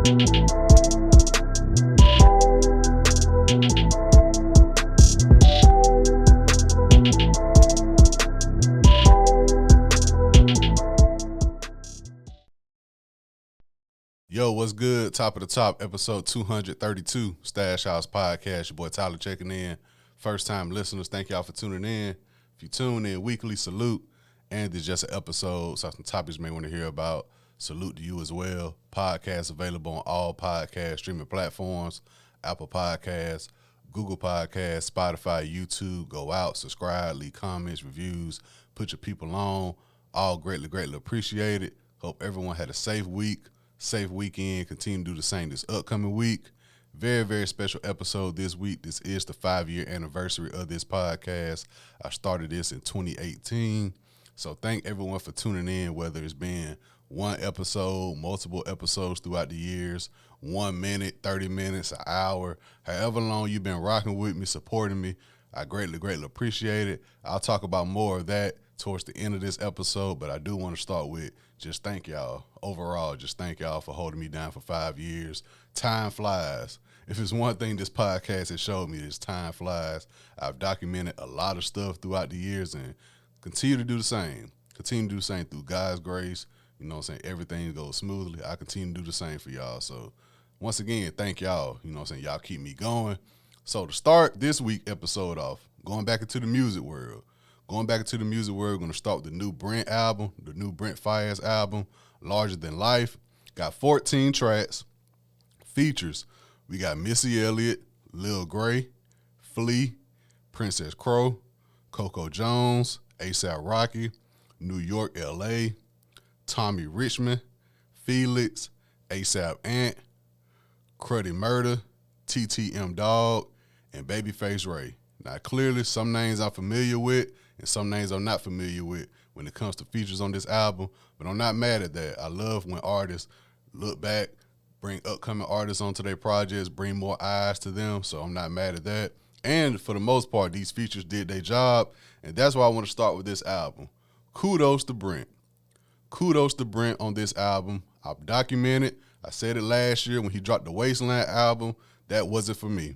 Yo, what's good? Top of the top, episode 232, Stash House Podcast. Your boy Tyler checking in. First time listeners, thank y'all for tuning in. If you tune in weekly, salute. And it's just an episode, so some topics you may want to hear about. Salute to you as well. Podcast available on all podcast streaming platforms, Apple Podcasts, Google Podcasts, Spotify, YouTube. Go out, subscribe, leave comments, reviews, put your people on. All greatly appreciated. Hope everyone had a safe week. Safe weekend. Continue to do the same this upcoming week. Very special episode this week. This is the 5-year anniversary of this podcast. I started this in 2018. So thank everyone for tuning in, whether it's been one episode, multiple episodes throughout the years, 1 minute, 30 minutes, an hour, however long you've been rocking with me, supporting me. I greatly appreciate it. I'll talk about more of that towards the end of this episode, but I do want to start with just thank y'all. Overall, just thank y'all for holding me down for 5 years. Time flies. If it's one thing this podcast has showed me, is time flies. I've documented a lot of stuff throughout the years and continue to do the same. Continue to do the same through God's grace. You know what I'm saying? Everything goes smoothly. I continue to do the same for y'all. So once again, thank y'all. You know what I'm saying? Y'all keep me going. So to start this week episode off, going back into the music world. We're going to start with the new Brent album, the new Brent Faiyaz album, Larger Than Life. Got 14 tracks, features. We got Missy Elliott, Lil Gray, Flea, Princess Crow, Coco Jones, A$AP Rocky, New York, L.A., Tommy Richmond, Felix, A$AP Ant, Cruddy Murder, TTM Dog, and Babyface Ray. Now, clearly, some names I'm familiar with and some names I'm not familiar with when it comes to features on this album, but I'm not mad at that. I love when artists look back, bring upcoming artists onto their projects, bring more eyes to them, so I'm not mad at that. And for the most part, these features did their job, and that's why I want to start with this album. Kudos to Brent. Kudos to Brent on this album. I've documented. I said it last year when he dropped the Wasteland album. That wasn't for me.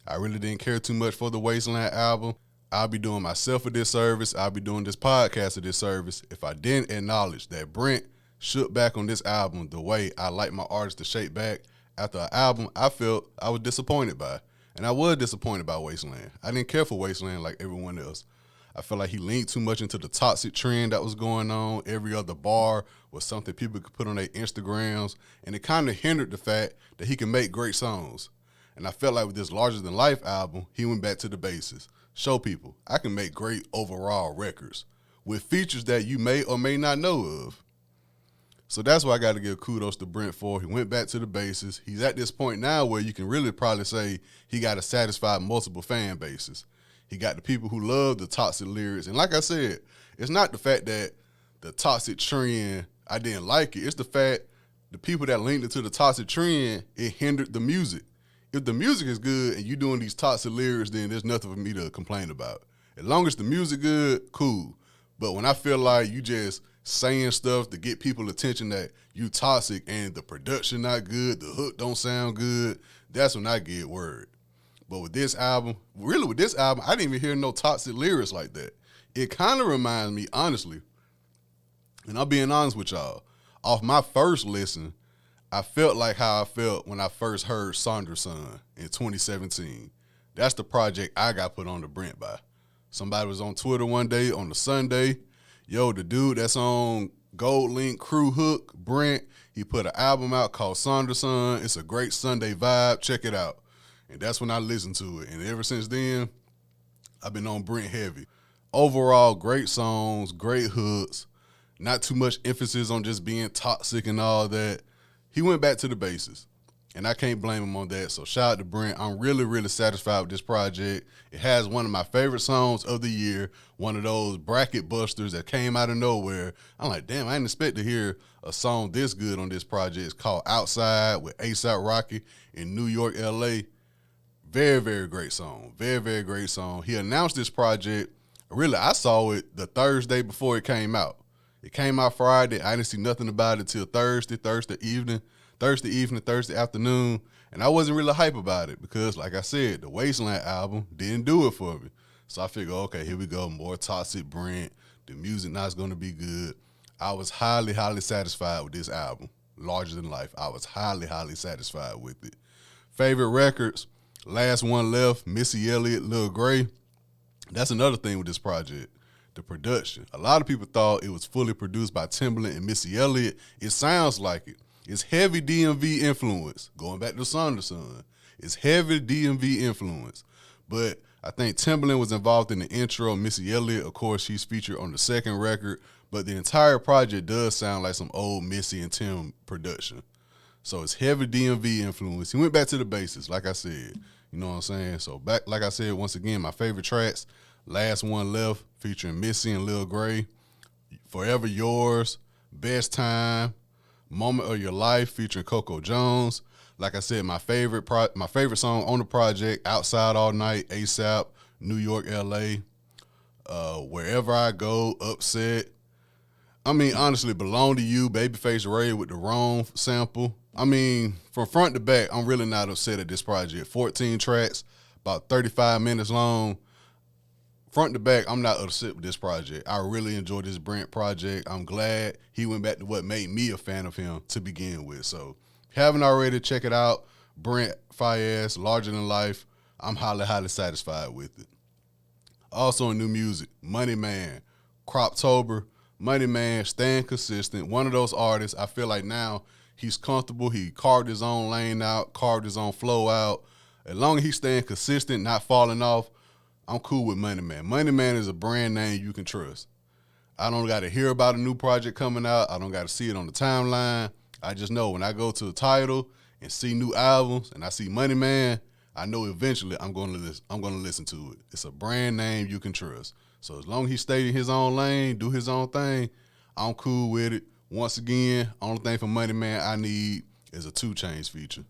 I really didn't care too much for the Wasteland album. I'll be doing myself a disservice. I'll be doing this podcast a disservice if I didn't acknowledge that Brent shook back on this album the way I like my artists to shake back after an album I felt I was disappointed by. And I was disappointed by Wasteland. I didn't care for Wasteland like everyone else. I felt like he leaned too much into the toxic trend that was going on. Every other bar was something people could put on their Instagrams, and it kind of hindered the fact that he can make great songs. And I felt like with this Larger Than Life album, he went back to the basics. Show people I can make great overall records with features that you may or may not know of. So that's why I got to give kudos to Brent for. He went back to the basics. He's at this point now where you can really probably say he got to satisfy multiple fan bases. He got the people who love the toxic lyrics. And like I said, it's not the fact that the toxic trend, I didn't like it. It's the fact the people that linked it to the toxic trend, it hindered the music. If the music is good and you doing these toxic lyrics, then there's nothing for me to complain about. As long as the music good, cool. But when I feel like you just saying stuff to get people attention that you toxic and the production not good, the hook don't sound good, that's when I get worried. But with this album, I didn't even hear no toxic lyrics like that. It kind of reminds me, honestly, and I'm being honest with y'all, off my first listen, I felt like how I felt when I first heard Sandra's Son in 2017. That's the project I got put on to Brent by. Somebody was on Twitter one day on the Sunday. Yo, the dude that's on Gold Link Crew Hook, Brent, he put an album out called Sandra's Son. It's a great Sunday vibe. Check it out. And that's when I listened to it. And ever since then, I've been on Brent heavy. Overall, great songs, great hooks, not too much emphasis on just being toxic and all that. He went back to the basics, and I can't blame him on that. So shout out to Brent. I'm really satisfied with this project. It has one of my favorite songs of the year, one of those bracket busters that came out of nowhere. I'm like, damn, I didn't expect to hear a song this good on this project. It's called Outside with A$AP Rocky in New York, L.A. Very great song. Very great song. He announced this project. Really, I saw it the Thursday before it came out. It came out Friday. I didn't see nothing about it till Thursday evening, Thursday afternoon. And I wasn't really hype about it because, like I said, the Wasteland album didn't do it for me. So I figured, okay, here we go. More Toxic Brent. The music now is going to be good. I was highly, highly satisfied with this album. Larger Than Life. I was highly, highly satisfied with it. Favorite records, Last One Left, Missy Elliott, Lil Gray. That's another thing with this project. The production. A lot of people thought it was fully produced by Timbaland and Missy Elliott. It sounds like it. It's heavy DMV influence. Going back to Son to Son. It's heavy DMV influence. But I think Timbaland was involved in the intro. Missy Elliott, of course, she's featured on the second record. But the entire project does sound like some old Missy and Tim production. So it's heavy DMV influence. He went back to the basics, like I said. You know what I'm saying? So back, like I said, once again, my favorite tracks, Last One Left, featuring Missy and Lil Gray, Forever Yours, Best Time, Moment of Your Life, featuring Coco Jones. Like I said, my favorite song on the project, Outside All Night, ASAP, New York, LA, Wherever I Go, Upset. I mean, honestly, Belong to You, Babyface Ray with the Wrong sample. I mean, from front to back, I'm really not upset at this project. 14 tracks, about 35 minutes long. Front to back, I'm not upset with this project. I really enjoyed this Brent project. I'm glad he went back to what made me a fan of him to begin with. So, if you haven't already, check it out. Brent Faiyaz, Larger Than Life. I'm highly, highly satisfied with it. Also in new music, Money Man, Croptober, Money Man, staying consistent. One of those artists, I feel like now he's comfortable. He carved his own lane out, carved his own flow out. As long as he's staying consistent, not falling off, I'm cool with Money Man. Money Man is a brand name you can trust. I don't got to hear about a new project coming out. I don't got to see it on the timeline. I just know when I go to the title and see new albums and I see Money Man, I know eventually I'm going to listen to it. It's a brand name you can trust. So as long as he stay in his own lane, do his own thing, I'm cool with it. Once again, only thing for Money Man I need is a 2 Chainz feature.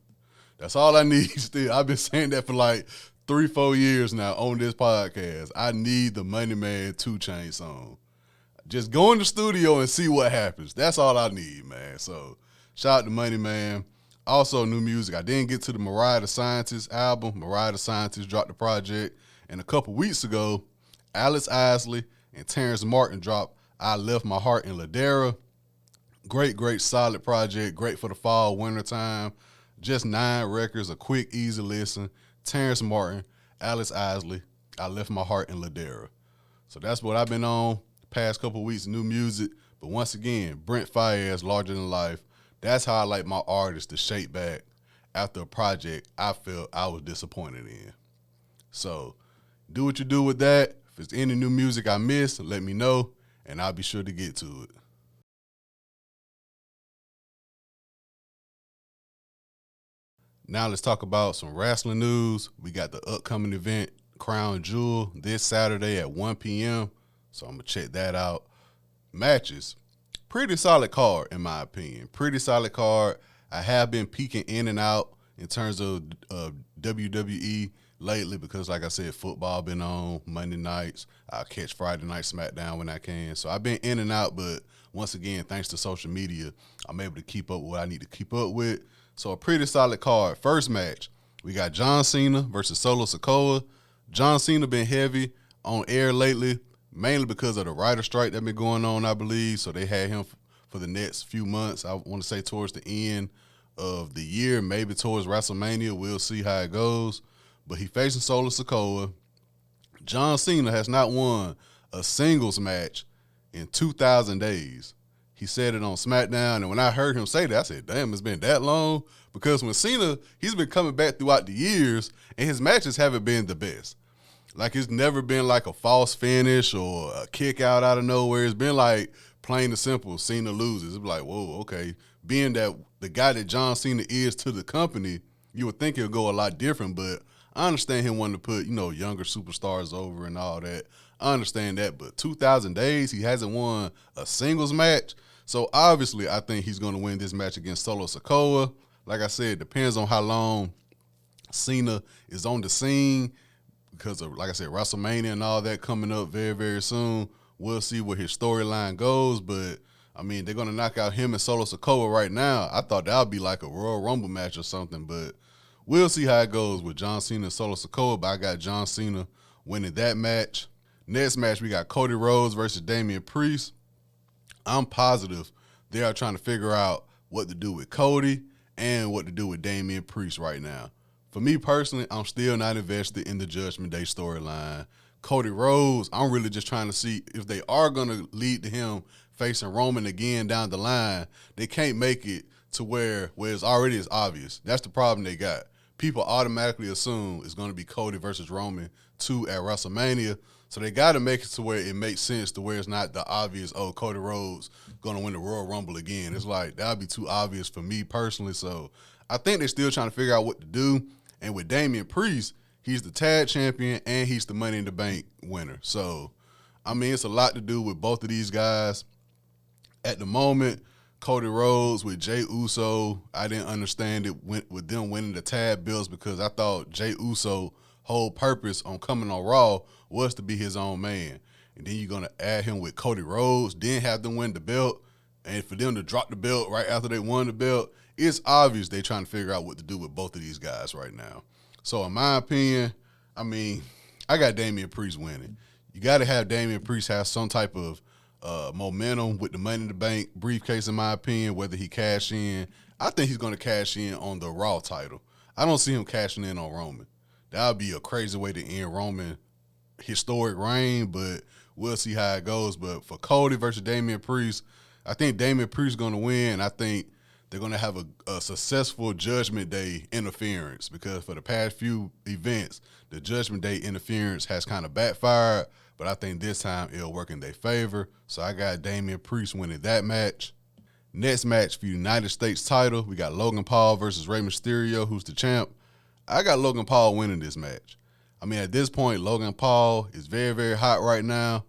That's all I need still. I've been saying that for like 3-4 years now on this podcast. I need the Money Man 2 Chainz song. Just go in the studio and see what happens. That's all I need, man. So shout out to Money Man. Also, new music. I didn't get to the Mariah the Scientist album. Mariah the Scientist dropped the project. And a couple weeks ago, Alice Isley and Terrence Martin dropped I Left My Heart in Ladera. Great, great, solid project. Great for the fall, winter time. Just 9 records, a quick, easy listen. Terrence Martin, Alice Isley, I Left My Heart in Ladera. So that's what I've been on the past couple of weeks, new music. But once again, Brent Faiyaz, Larger Than Life. That's how I like my artists to shake back after a project I felt I was disappointed in. So do what you do with that. If there's any new music I missed, let me know, and I'll be sure to get to it. Now let's talk about some wrestling news. We got the upcoming event, Crown Jewel, this Saturday at 1 p.m., so I'm going to check that out. Matches. Pretty solid card, in my opinion. Pretty solid card. I have been peeking in and out in terms of WWE lately because, like I said, football been on Monday nights. I'll catch Friday night SmackDown when I can. So I've been in and out, but once again, thanks to social media, I'm able to keep up with what I need to keep up with. So a pretty solid card. First match, we got John Cena versus Solo Sikoa. John Cena been heavy on air lately, mainly because of the writer strike that been going on, I believe. So they had him for the next few months. I want to say towards the end of the year, maybe towards WrestleMania. We'll see how it goes. But he facing Solo Sikoa. John Cena has not won a singles match in 2,000 days. He said it on SmackDown, and when I heard him say that, I said, damn, it's been that long? Because when Cena, he's been coming back throughout the years, and his matches haven't been the best. Like, it's never been like a false finish or a kick out of nowhere. It's been like, plain and simple, Cena loses. It's like, whoa, okay. Being that the guy that John Cena is to the company, you would think it would go a lot different, but I understand him wanting to put, younger superstars over and all that. I understand that, but 2,000 days, he hasn't won a singles match. So, obviously, I think he's going to win this match against Solo Sikoa. Like I said, it depends on how long Cena is on the scene because of, like I said, WrestleMania and all that coming up very, very soon. We'll see where his storyline goes, but I mean, they're going to knock out him and Solo Sikoa right now. I thought that would be like a Royal Rumble match or something, but we'll see how it goes with John Cena and Solo Sikoa, but I got John Cena winning that match. Next match, we got Cody Rhodes versus Damian Priest. I'm positive they are trying to figure out what to do with Cody and what to do with Damian Priest right now. For me personally, I'm still not invested in the Judgment Day storyline. Cody Rhodes, I'm really just trying to see if they are going to lead to him facing Roman again down the line. They can't make it to where it's already is obvious. That's the problem they got. People automatically assume it's going to be Cody versus Roman 2 at WrestleMania. So they got to make it to where it makes sense to where it's not the obvious, Cody Rhodes going to win the Royal Rumble again. It's like, that would be too obvious for me personally. So I think they're still trying to figure out what to do. And with Damian Priest, he's the tag champion and he's the Money in the Bank winner. So, I mean, it's a lot to do with both of these guys. At the moment, Cody Rhodes with Jey Uso, I didn't understand it with them winning the tag belts because I thought Jey Uso whole purpose on coming on Raw was to be his own man. And then you're going to add him with Cody Rhodes, then have them win the belt, and for them to drop the belt right after they won the belt, it's obvious they're trying to figure out what to do with both of these guys right now. So in my opinion, I mean, I got Damian Priest winning. You got to have Damian Priest have some type of momentum with the Money in the Bank briefcase, in my opinion, whether he cash in. I think he's going to cash in on the Raw title. I don't see him cashing in on Roman. That would be a crazy way to end Roman historic reign, but we'll see how it goes. But for Cody versus Damian Priest, I think Damian Priest is going to win. I think they're going to have a successful Judgment Day interference because for the past few events, the Judgment Day interference has kind of backfired, but I think this time it'll work in their favor. So I got Damian Priest winning that match. Next match for United States title, we got Logan Paul versus Rey Mysterio, who's the champ. I got Logan Paul winning this match. I mean, at this point, Logan Paul is very, very hot right now.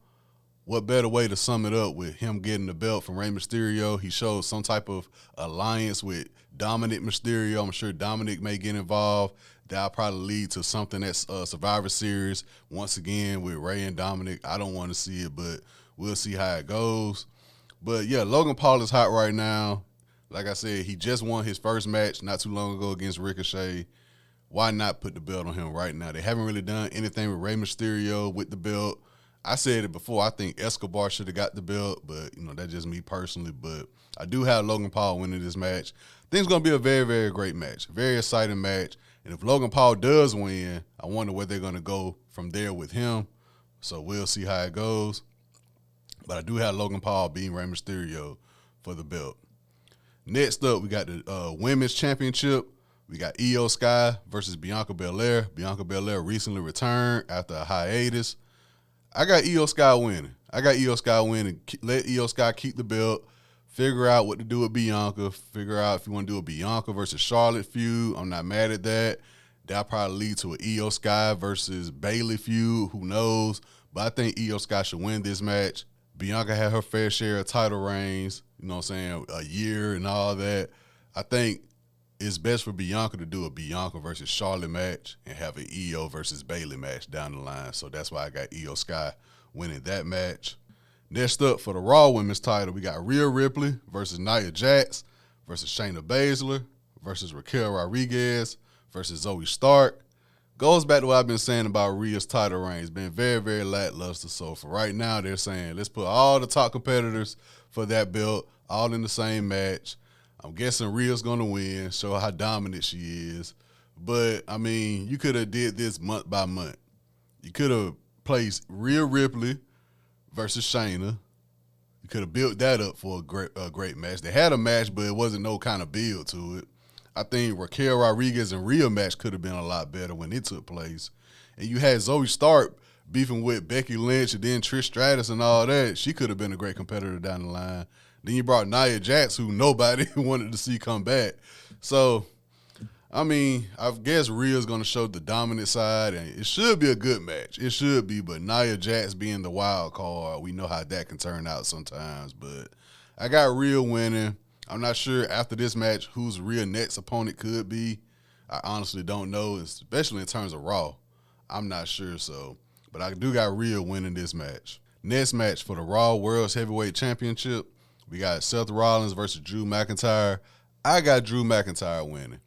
What better way to sum it up with him getting the belt from Rey Mysterio? He showed some type of alliance with Dominic Mysterio. I'm sure Dominic may get involved. That'll probably lead to something that's Survivor Series. Once again, with Rey and Dominic, I don't want to see it, but we'll see how it goes. But, yeah, Logan Paul is hot right now. Like I said, he just won his first match not too long ago against Ricochet. Why not put the belt on him right now? They haven't really done anything with Rey Mysterio with the belt. I said it before. I think Escobar should have got the belt, but, that's just me personally. But I do have Logan Paul winning this match. I think it's going to be a very, very great match, very exciting match. And if Logan Paul does win, I wonder where they're going to go from there with him. So we'll see how it goes. But I do have Logan Paul beating Rey Mysterio for the belt. Next up, we got the Women's Championship. We got Io Sky versus Bianca Belair. Bianca Belair recently returned after a hiatus. I got Io Sky winning. Let Io Sky keep the belt. Figure out what to do with Bianca. Figure out if you want to do a Bianca versus Charlotte feud. I'm not mad at that. That'll probably lead to an Io Sky versus Bayley feud. Who knows? But I think Io Sky should win this match. Bianca had her fair share of title reigns, a year and all that. I think it's best for Bianca to do a Bianca versus Charlotte match and have an Io versus Bayley match down the line. So that's why I got Io Sky winning that match. Next up for the Raw Women's title, we got Rhea Ripley versus Nia Jax versus Shayna Baszler versus Raquel Rodriguez versus Zoe Stark. Goes back to what I've been saying about Rhea's title reign. It's been very, very lackluster. So for right now, they're saying let's put all the top competitors for that belt all in the same match. I'm guessing Rhea's going to win, show how dominant she is. But, I mean, you could have did this month by month. You could have placed Rhea Ripley versus Shayna. You could have built that up for a great match. They had a match, but it wasn't no kind of build to it. I think Raquel Rodriguez and Rhea match could have been a lot better when it took place. And you had Zoe Stark beefing with Becky Lynch and then Trish Stratus and all that. She could have been a great competitor down the line. Then you brought Nia Jax, who nobody wanted to see come back. So, I mean, I guess Rhea's going to show the dominant side, and it should be a good match. It should be, but Nia Jax being the wild card, we know how that can turn out sometimes. But I got Rhea winning. I'm not sure after this match who's Rhea's next opponent could be. I honestly don't know, especially in terms of Raw. I'm not sure, but I do got Rhea winning this match. Next match for the Raw World's Heavyweight Championship, we got Seth Rollins versus Drew McIntyre. I got Drew McIntyre winning.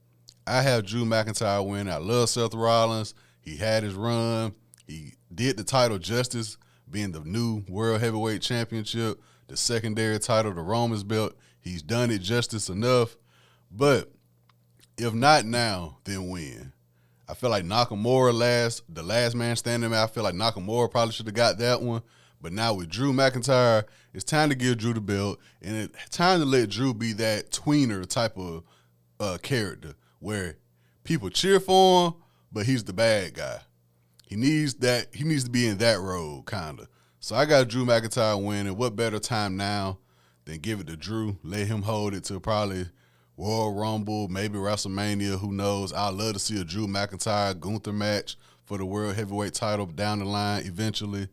I have Drew McIntyre winning. I love Seth Rollins. He had his run. He did the title justice, being the new World Heavyweight Championship, the secondary title, the Roman's belt. He's done it justice enough. But if not now, then when? I feel like Nakamura the last man standing, I feel like Nakamura probably should have got that one. But now with Drew McIntyre, it's time to give Drew the belt, and it's time to let Drew be that tweener type of character where people cheer for him, but he's the bad guy. He needs to be in that role, kind of. So I got Drew McIntyre winning. What better time now than give it to Drew, let him hold it to probably Royal Rumble, maybe WrestleMania, who knows. I'd love to see a Drew McIntyre-Gunther match for the World Heavyweight title down the line eventually.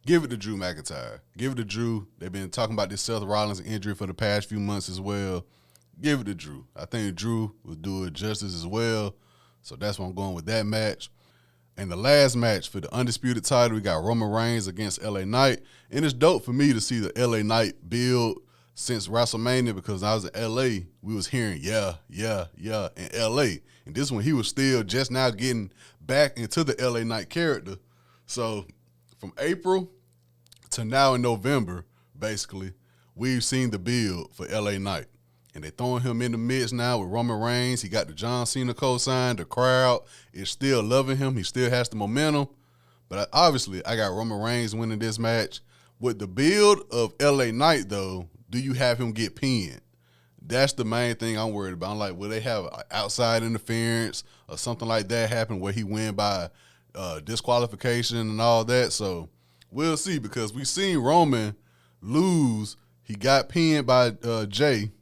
Give it to Drew McIntyre. Give it to Drew. They've been talking about this Seth Rollins injury for the past few months as well. Give it to Drew. I think Drew will do it justice as well. So that's why I'm going with that match. And the last match for the undisputed title, we got Roman Reigns against LA Knight. And it's dope for me to see the LA Knight build since WrestleMania, because when I was in LA, we was hearing yeah in LA. And this one, he was still just now getting back into the LA Knight character. So from April to now in November, basically, we've seen the build for LA Knight. And they're throwing him in the mix now with Roman Reigns. He got the John Cena cosign. The crowd is still loving him. He still has the momentum. But obviously, I got Roman Reigns winning this match. With the build of LA Knight, though, do you have him get pinned? That's the main thing I'm worried about. I'm like, will they have outside interference or something like that happen where he win by disqualification and all that? So we'll see, because we've seen Roman lose. He got pinned by Jay.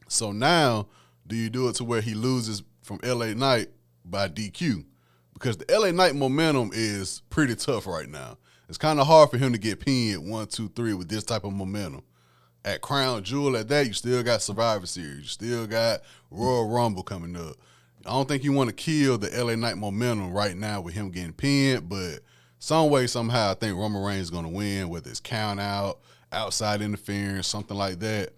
So now, do you do it to where he loses from LA Knight by DQ? Because the LA Knight momentum is pretty tough right now. It's kind of hard for him to get pinned 1, 2, 3 with this type of momentum. At Crown Jewel, at that, you still got Survivor Series. You still got Royal Rumble coming up. I don't think you want to kill the LA Knight momentum right now with him getting pinned, but some way, somehow, I think Roman Reigns is going to win, whether it's count out, outside interference, something like that.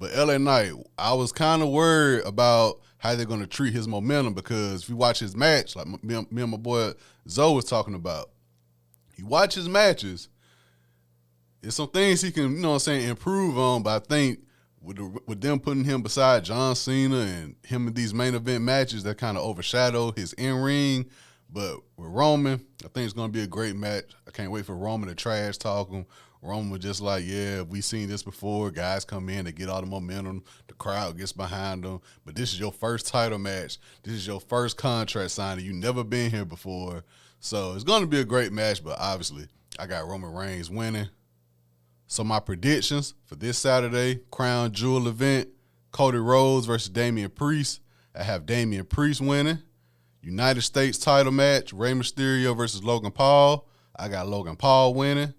But LA Knight, I was kind of worried about how they're going to treat his momentum, because if you watch his match, like me and my boy Zoe was talking about, you watch his matches, there's some things he can, improve on. But I think with them putting him beside John Cena and him in these main event matches, that kind of overshadow his in-ring. But with Roman, I think it's going to be a great match. I can't wait for Roman to trash talk him. Roman was just like, yeah, we've seen this before. Guys come in, they get all the momentum. The crowd gets behind them. But this is your first title match. This is your first contract signing. You've never been here before. So it's going to be a great match, but obviously I got Roman Reigns winning. So my predictions for this Saturday, Crown Jewel event, Cody Rhodes versus Damian Priest. I have Damian Priest winning. United States title match, Rey Mysterio versus Logan Paul. I got Logan Paul winning.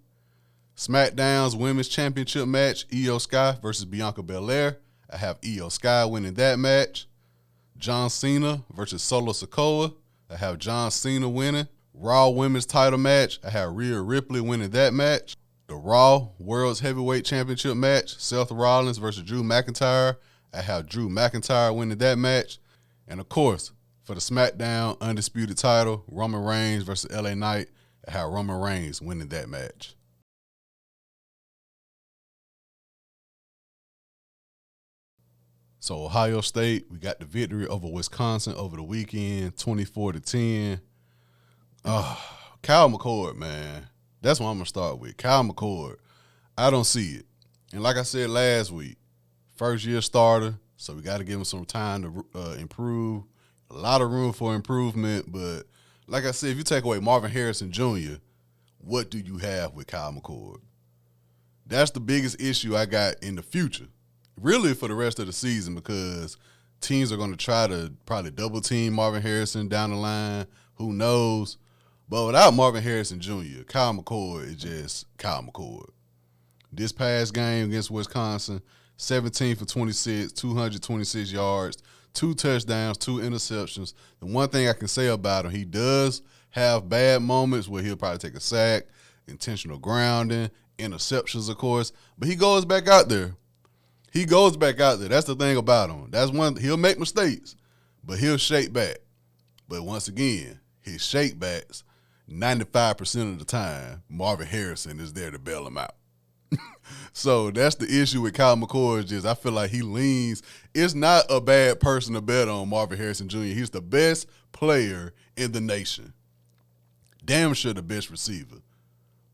SmackDown's Women's Championship match, Io Sky versus Bianca Belair. I have Io Sky winning that match. John Cena versus Solo Sikoa. I have John Cena winning. Raw Women's title match, I have Rhea Ripley winning that match. The Raw World's Heavyweight Championship match, Seth Rollins versus Drew McIntyre. I have Drew McIntyre winning that match. And of course, for the SmackDown Undisputed title, Roman Reigns versus LA Knight, I have Roman Reigns winning that match. So Ohio State, we got the victory over Wisconsin over the weekend, 24-10. Kyle McCord, man. That's what I'm going to start with. Kyle McCord. I don't see it. And like I said last week, first-year starter, so we got to give him some time to improve. A lot of room for improvement, but like I said, if you take away Marvin Harrison Jr., what do you have with Kyle McCord? That's the biggest issue I got in the future, really for the rest of the season, because teams are going to try to probably double-team Marvin Harrison down the line. Who knows? But without Marvin Harrison Jr., Kyle McCord is just Kyle McCord. This past game against Wisconsin, 17 for 26, 226 yards, 2 touchdowns, 2 interceptions. The one thing I can say about him, he does have bad moments where he'll probably take a sack, intentional grounding, interceptions, of course. But he goes back out there. That's the thing about him. That's one. He'll make mistakes, but he'll shake back. But once again, his shake backs, 95% of the time, Marvin Harrison is there to bail him out. So that's the issue with Kyle McCord is I feel like he leans. It's not a bad person to bet on Marvin Harrison Jr. He's the best player in the nation. Damn sure the best receiver.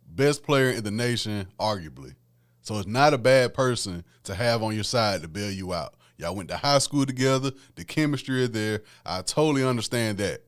Best player in the nation, arguably. So it's not a bad person to have on your side to bail you out. Y'all went to high school together. The chemistry is there. I totally understand that.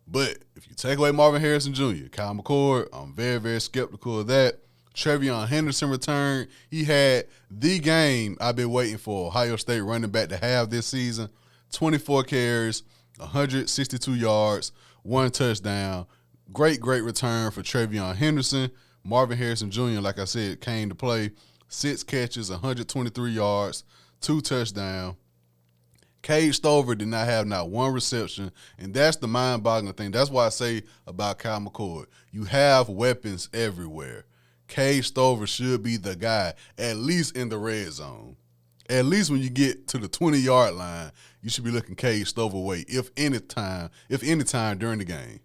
But if you take away Marvin Harrison Jr., Kyle McCord, I'm very, very skeptical of that. Trevion Henderson returned. He had the game I've been waiting for Ohio State running back to have this season. 24 carries, 162 yards, 1 touchdown. Great return for Trevion Henderson. Marvin Harrison Jr., like I said, came to play. 6 catches, 123 yards, 2 touchdowns. Cade Stover did not have not 1 reception, and that's the mind-boggling thing. That's why I say about Kyle McCord, you have weapons everywhere. Cade Stover should be the guy, at least in the red zone. At least when you get to the 20-yard line, you should be looking Cade Stover way, if any time during the game.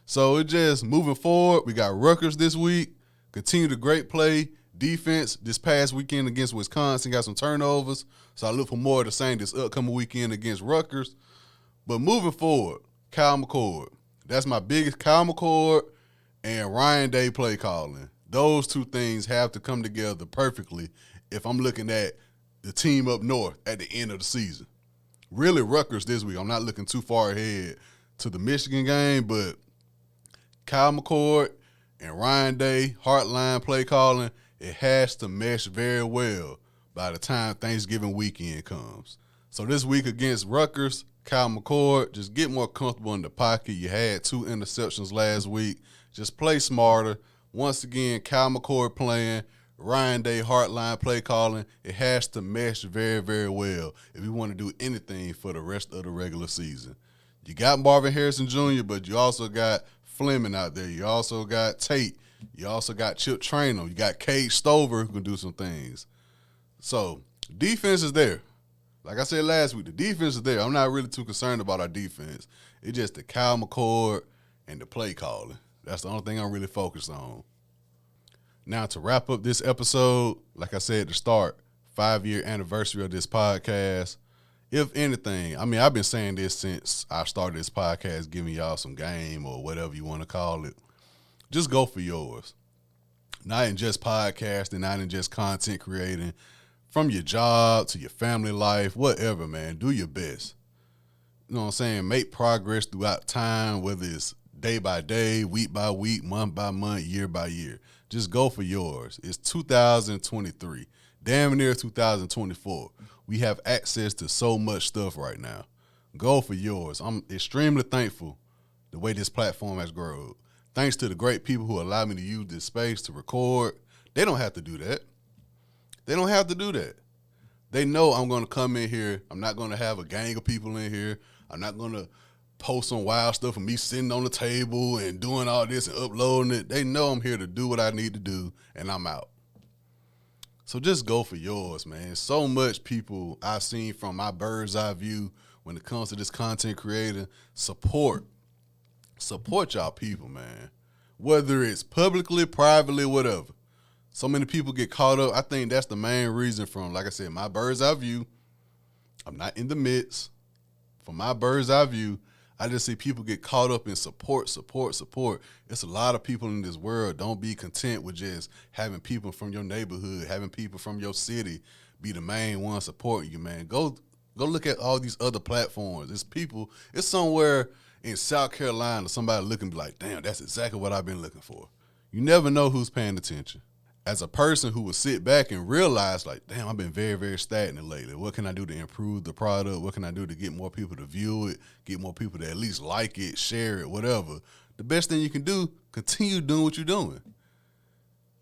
So it just moving forward, we got Rutgers this week. Continue the great play. Defense this past weekend against Wisconsin got some turnovers. So I look for more of the same this upcoming weekend against Rutgers. But moving forward, Kyle McCord. That's my biggest. Kyle McCord and Ryan Day play calling. Those two things have to come together perfectly if I'm looking at the team up north at the end of the season. Really, Rutgers this week. I'm not looking too far ahead to the Michigan game, but Kyle McCord and Ryan Day, Heartline play calling, it has to mesh very well by the time Thanksgiving weekend comes. So this week against Rutgers, Kyle McCord, just get more comfortable in the pocket. You had 2 interceptions last week. Just play smarter. Once again, Kyle McCord playing, Ryan Day, Heartline play calling. It has to mesh very, very well if we want to do anything for the rest of the regular season. You got Marvin Harrison Jr., but you also got Fleming out there. You also got Tate. You also got Chip Traynor. You got Cade Stover who can do some things. So defense is there. Like I said last week, the defense is there. I'm not really too concerned about our defense. It's just the Kyle McCord and the play calling. That's the only thing I'm really focused on. Now, to wrap up this episode, like I said at the start, 5-year anniversary of this podcast. If anything, I mean, I've been saying this since I started this podcast, giving y'all some game or whatever you want to call it. Just go for yours. Not in just podcasting, not in just content creating. From your job to your family life, whatever, man, do your best. You know what I'm saying? Make progress throughout time, whether it's day by day, week by week, month by month, year by year. Just go for yours. It's 2023, damn near 2024. We have access to so much stuff right now. Go for yours. I'm extremely thankful the way this platform has grown. Thanks to the great people who allow me to use this space to record. They don't have to do that. They don't have to do that. They know I'm going to come in here. I'm not going to have a gang of people in here. I'm not going to post some wild stuff of me sitting on the table and doing all this and uploading it. They know I'm here to do what I need to do, and I'm out. So just go for yours, man. So much people I've seen from my bird's eye view when it comes to this content creator. Support y'all people, man. Whether it's publicly, privately, whatever. So many people get caught up. I think that's the main reason from, like I said, my bird's eye view. I'm not in the midst. From my bird's eye view, I just see people get caught up in support. It's a lot of people in this world. Don't be content with just having people from your neighborhood, having people from your city be the main one supporting you, man. Go look at all these other platforms. It's somewhere in South Carolina, somebody looking be like, damn, that's exactly what I've been looking for. You never know who's paying attention. As a person who would sit back and realize, like, damn, I've been very, very stagnant lately. What can I do to improve the product? What can I do to get more people to view it, get more people to at least like it, share it, whatever? The best thing you can do, continue doing what you're doing.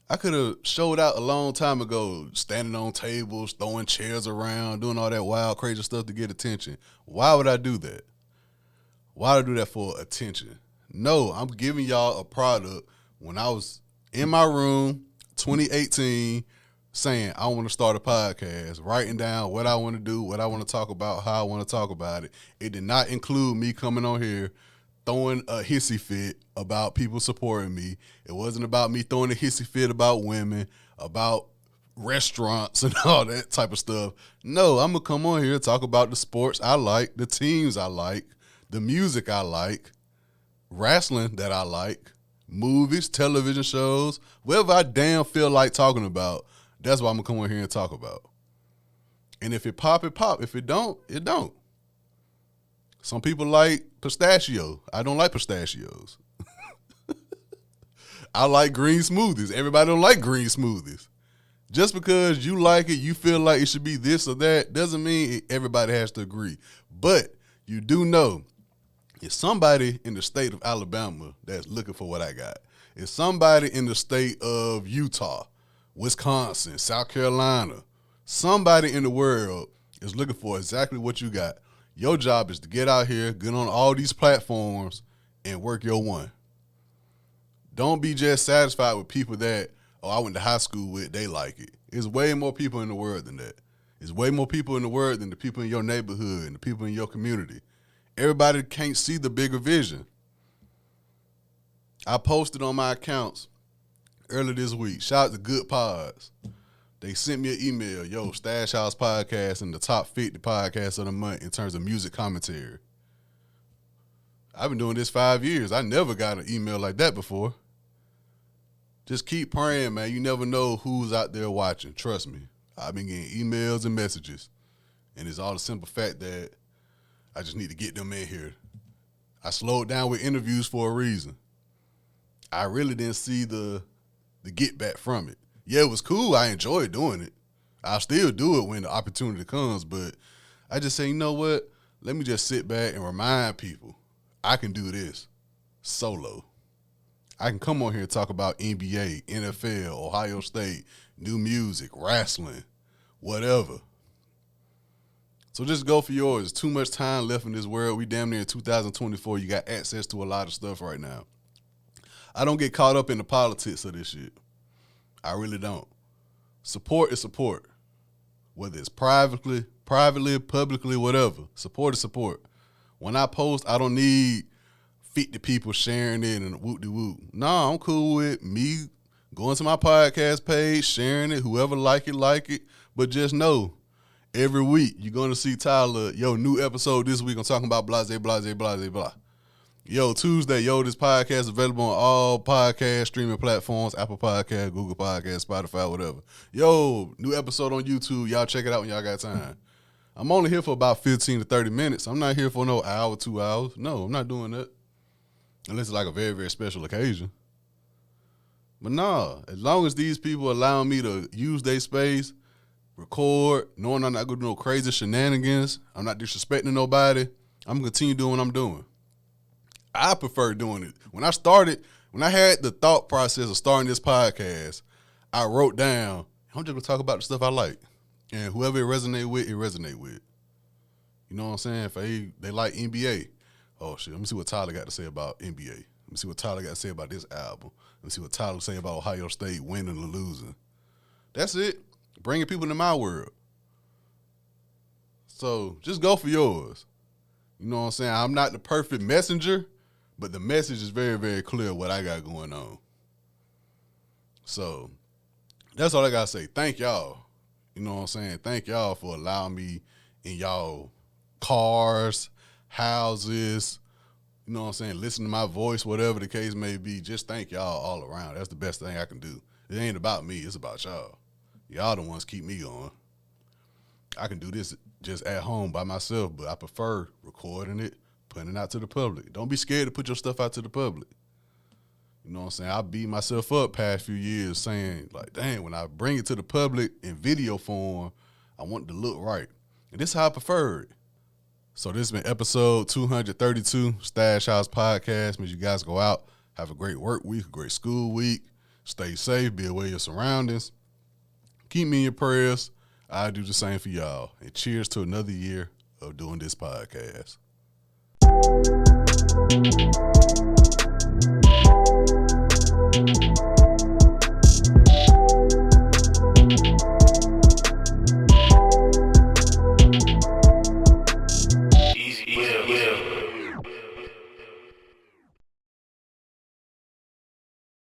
I could have showed out a long time ago, standing on tables, throwing chairs around, doing all that wild, crazy stuff to get attention. Why would I do that? Why would I do that for attention? No, I'm giving y'all a product when I was in my room, 2018, saying I want to start a podcast, writing down what I want to do, what I want to talk about, how I want to talk about it. It did not include me coming on here throwing a hissy fit about people supporting me. It wasn't about me throwing a hissy fit about women, about restaurants and all that type of stuff. No, I'm going to come on here and talk about the sports I like, the teams I like, the music I like, wrestling that I like, movies, television shows, whatever I damn feel like talking about, that's what I'm going to come on here and talk about. And if it pop, it pop. If it don't, it don't. Some people like pistachio. I don't like pistachios. I like green smoothies. Everybody don't like green smoothies. Just because you like it, you feel like it should be this or that, doesn't mean everybody has to agree. But you do know, it's somebody in the state of Alabama that's looking for what I got. It's somebody in the state of Utah, Wisconsin, South Carolina. Somebody in the world is looking for exactly what you got. Your job is to get out here, get on all these platforms, and work your one. Don't be just satisfied with people that, I went to high school with, they like it. There's way more people in the world than that. There's way more people in the world than the people in your neighborhood and the people in your community. Everybody can't see the bigger vision. I posted on my accounts earlier this week. Shout out to Good Pods. They sent me an email, Stash House Podcast in the top 50 podcasts of the month in terms of music commentary. I've been doing this 5 years. I never got an email like that before. Just keep praying, man. You never know who's out there watching. Trust me. I've been getting emails and messages. And it's all the simple fact that I just need to get them in here. I slowed down with interviews for a reason. I really didn't see the get back from it. Yeah, it was cool. I enjoyed doing it. I'll still do it when the opportunity comes, but I just say, you know what? Let me just sit back and remind people I can do this solo. I can come on here and talk about NBA, NFL, Ohio State, new music, wrestling, whatever. So just go for yours. There's too much time left in this world. We damn near in 2024. You got access to a lot of stuff right now. I don't get caught up in the politics of this shit. I really don't. Support is support. Whether it's privately, publicly, whatever. Support is support. When I post, I don't need 50 people sharing it and whoop-de-whoop. No, I'm cool with me going to my podcast page, sharing it, whoever like it. But just know, every week you're going to see Tyler, new episode this week. I'm talking about blase, blase, blase, blah. Tuesday, this podcast is available on all podcast streaming platforms, Apple Podcast, Google Podcast, Spotify, whatever. New episode on YouTube. Y'all check it out when y'all got time. I'm only here for about 15 to 30 minutes. I'm not here for no hour, 2 hours. No, I'm not doing that. Unless it's like a very, very special occasion. But nah, as long as these people allow me to use their space, record, knowing I'm not going to do no crazy shenanigans, I'm not disrespecting nobody, I'm going to continue doing what I'm doing. I prefer doing it. When I had the thought process of starting this podcast, I wrote down, I'm just going to talk about the stuff I like. And whoever it resonate with, it resonate with. You know what I'm saying? If they like NBA, oh shit, let me see what Tyler got to say about NBA. Let me see what Tyler got to say about this album. Let me see what Tyler say about Ohio State winning or losing. That's it. Bringing people into my world. So just go for yours. You know what I'm saying? I'm not the perfect messenger, but the message is very, very clear what I got going on. So that's all I got to say. Thank y'all. You know what I'm saying? Thank y'all for allowing me in y'all cars, houses, you know what I'm saying, listen to my voice, whatever the case may be. Just thank y'all all around. That's the best thing I can do. It ain't about me. It's about y'all. Y'all the ones keep me going. I can do this just at home by myself, but I prefer recording it, putting it out to the public. Don't be scared to put your stuff out to the public. You know what I'm saying? I beat myself up past few years saying, like, dang, when I bring it to the public in video form, I want it to look right. And this is how I prefer it. So this has been episode 232, Stash House Podcast. Means you guys go out, have a great work week, a great school week. Stay safe, be aware of your surroundings. Keep me in your prayers. I do the same for y'all. And cheers to another year of doing this podcast.